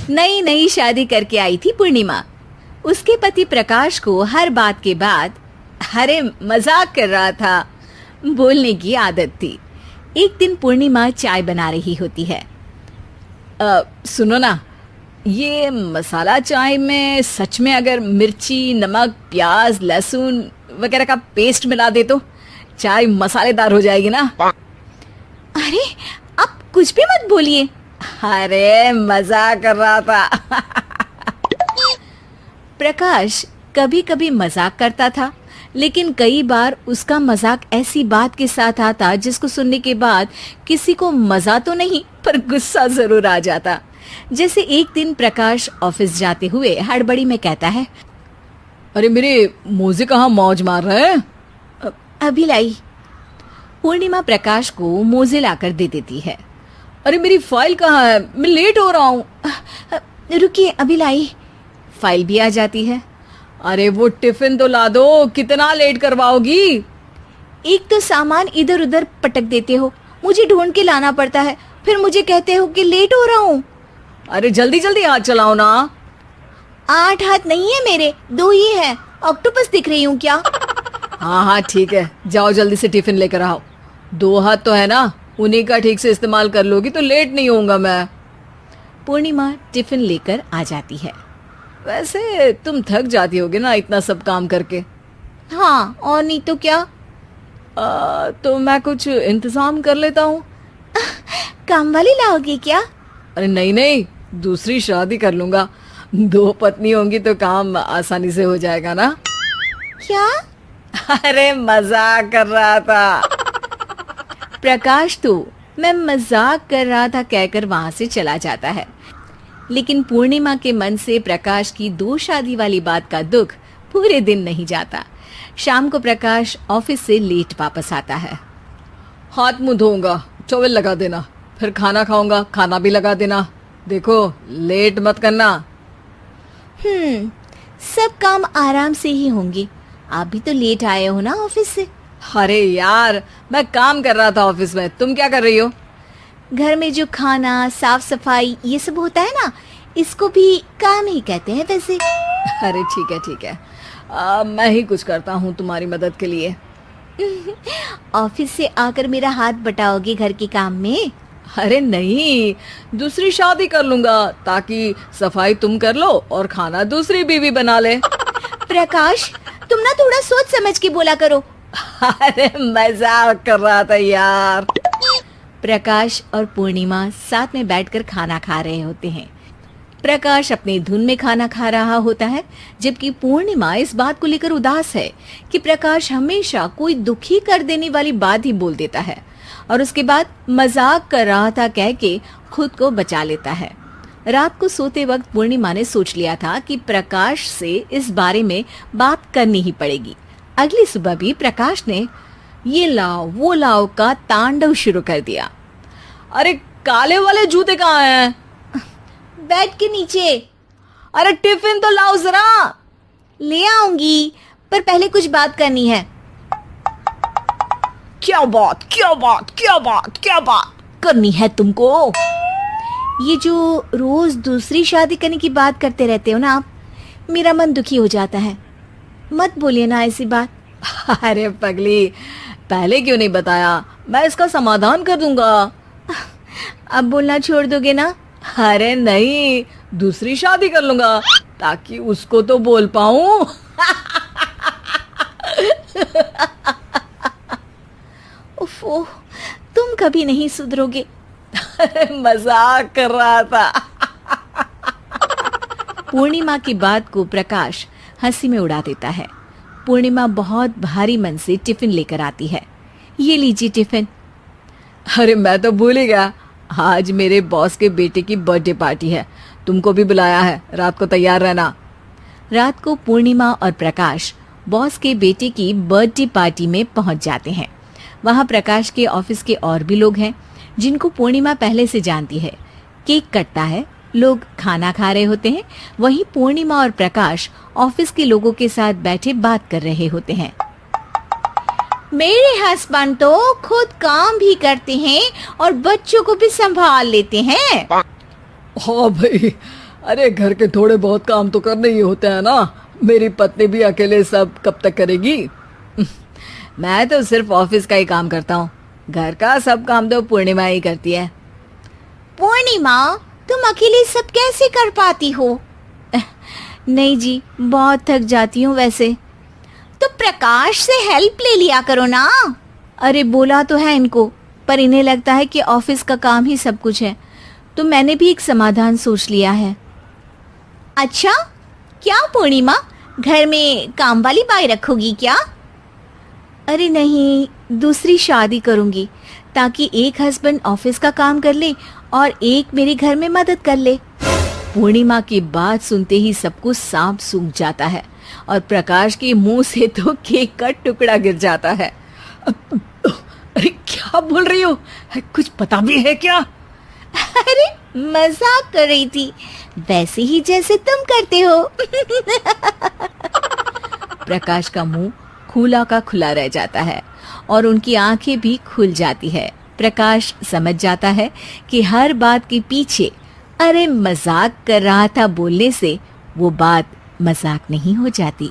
नई नई शादी करके आई थी पूर्णिमा। उसके पति प्रकाश को हर बात के बाद अरे मजाक कर रहा था बोलने की आदत थी। एक दिन पूर्णिमा चाय बना रही होती है। सुनो ना, ये मसाला चाय में सच में अगर मिर्ची, नमक, प्याज, लहसुन वगैरह का पेस्ट मिला दे तो चाय मसालेदार हो जाएगी ना। अरे आप कुछ भी मत बोलिए। अरे मजाक कर रहा था। प्रकाश कभी कभी मजाक करता था, लेकिन कई बार उसका मजाक ऐसी बात के साथ आता जिसको सुनने के बाद किसी को मजा तो नहीं पर गुस्सा जरूर आ जाता। जैसे एक दिन प्रकाश ऑफिस जाते हुए हड़बड़ी में कहता है, अरे मेरे मोजे कहाँ मौज मार रहे हैं? अभी लाई। पूर्णिमा प्रकाश को मोजे लाकर दे देती है। अरे मेरी फाइल कहाँ है? मैं लेट हो रहा हूँ। रुकिए अभी लाई। फाइल भी आ जाती है। अरे वो टिफिन तो ला दो, कितना लेट करवाओगी? एक तो सामान इधर उधर पटक देते हो, मुझे ढूंढ के लाना पड़ता है, फिर मुझे कहते हो कि लेट हो रहा हूँ। अरे जल्दी जल्दी हाथ चलाओ ना। 8 हाथ नहीं है मेरे, 2 ही है। ऑक्टोपस दिख रही हूँ क्या? हाँ हाँ ठीक है, जाओ जल्दी से टिफिन लेकर आओ। 2 हाथ तो है ना, उन्हीं का ठीक से इस्तेमाल कर लोगी तो लेट नहीं होऊंगा मैं। पूर्णिमा टिफिन लेकर आ जाती है। वैसे तुम थक जाती होगी ना इतना सब काम करके। हाँ और नहीं तो क्या। तो मैं कुछ इंतजाम कर लेता हूँ। काम वाली लाओगे क्या? अरे नहीं नहीं, दूसरी शादी कर लूंगा। 2 पत्नी होंगी तो काम आसानी से हो जाएगा ना। क्या? अरे मजाक कर रहा था। प्रकाश तो मैं मजाक कर रहा था कहकर वहां से चला जाता है। लेकिन पूर्णिमा के मन से प्रकाश की 2 शादी वाली बात का दुख पूरे दिन नहीं जाता। शाम को प्रकाश ऑफिस से लेट वापस आता है। हाथ मुंह धोऊंगा, टॉवेल लगा देना, फिर खाना खाऊंगा, खाना भी लगा देना। देखो लेट मत करना। सब काम आराम से ही होंगे। आप भी तो लेट आए हो ना ऑफिस से। अरे यार मैं काम कर रहा था ऑफिस में, तुम क्या कर रही हो? घर में जो खाना, साफ सफाई ये सब होता है ना, इसको भी काम ही कहते हैं वैसे। अरे ठीक है, मैं ही कुछ करता हूँ तुम्हारी मदद के लिए। ऑफिस से आकर मेरा हाथ बटाओगे घर के काम में? अरे नहीं, दूसरी शादी कर लूंगा ताकि सफाई तुम कर लो और खाना दूसरी बीवी बना ले। प्रकाश तुम ना थोड़ा सोच समझ के बोला करो। अरे मजाक कर रहा था यार। प्रकाश और पूर्णिमा साथ में बैठकर खाना खा रहे होते हैं। प्रकाश अपनी धुन में खाना खा रहा होता है, जबकि पूर्णिमा इस बात को लेकर उदास है कि प्रकाश हमेशा कोई दुखी कर देने वाली बात ही बोल देता है और उसके बाद मजाक कर रहा था कह के खुद को बचा लेता है। रात को सोते वक्त पूर्णिमा ने सोच लिया था कि प्रकाश से इस बारे में बात करनी ही पड़ेगी। अगली सुबह भी प्रकाश ने ये लाओ वो लाओ का तांडव शुरू कर दिया। अरे काले वाले जूते कहाँ हैं? बेड के नीचे। अरे टिफिन तो लाओ जरा। ले आऊंगी, पर पहले कुछ बात करनी है। क्या बात करनी है तुमको? ये जो रोज दूसरी शादी करने की बात करते रहते हो ना आप, मेरा मन दुखी हो जाता है। मत बोलिए ना ऐसी बात। अरे पगली, पहले क्यों नहीं बताया? मैं इसका समाधान कर दूंगा। अब बोलना छोड़ दोगे ना? अरे नहीं, दूसरी शादी कर लूंगा ताकि उसको तो बोल पाऊं। उफ़, तुम कभी नहीं सुधरोगे। मजाक कर रहा था। पूर्णिमा की बात को प्रकाश हंसी में उड़ा देता है। पूर्णिमा बहुत भारी मन से टिफिन लेकर आती है। ये लीजिए टिफिन। अरे मैं तो भूल ही गया, आज मेरे बॉस के बेटे की बर्थडे पार्टी है, तुमको भी बुलाया है, रात को तैयार रहना। रात को पूर्णिमा और प्रकाश बॉस के बेटे की बर्थडे पार्टी में पहुंच जाते हैं। वहां प्रकाश के ऑफिस के और भी लोग हैं जिनको पूर्णिमा पहले से जानती है। केक कटता है, लोग खाना खा रहे होते हैं। वहीं पूर्णिमा और प्रकाश ऑफिस के लोगों के साथ बैठे बात कर रहे होते हैं। मेरे हस्बैंड तो खुद काम भी करते हैं और बच्चों को भी संभाल लेते हैं। हाँ भाई, अरे घर के थोड़े बहुत काम तो करने ही होते हैं ना। मेरी पत्नी भी अकेले सब कब तक करेगी? मैं तो सिर्फ ऑफिस का ही काम करता हूँ, घर का सब काम तो पूर्णिमा ही करती है। पूर्णिमा, तुम अकेले सब कैसे कर पाती हो? नहीं जी, बहुत थक जाती हूँ वैसे। तो प्रकाश से हेल्प ले लिया करो ना। अरे बोला तो है इनको, पर इन्हें लगता है कि ऑफिस का काम ही सब कुछ है, तो मैंने भी एक समाधान सोच लिया है। अच्छा, क्या पूर्णिमा, घर में काम वाली बाई रखोगी क्या? अरे नहीं, दूसरी शादी करूंगी ताकि एक हस्बैंड ऑफिस का काम कर ले और एक मेरे घर में मदद कर ले। पूर्णिमा की बात सुनते ही सब कुछ सांप सूख जाता है और प्रकाश के मुंह से तो केक का टुकड़ा गिर जाता है। अरे क्या बोल रही हो? कुछ पता भी है क्या? अरे मजाक कर रही थी, वैसे ही जैसे तुम करते हो। प्रकाश का मुंह खुला का खुला रह जाता है और उनकी आंखें भी खुल जाती है। प्रकाश समझ जाता है कि हर बात के पीछे अरे मजाक कर रहा था बोलने से वो बात मजाक नहीं हो जाती।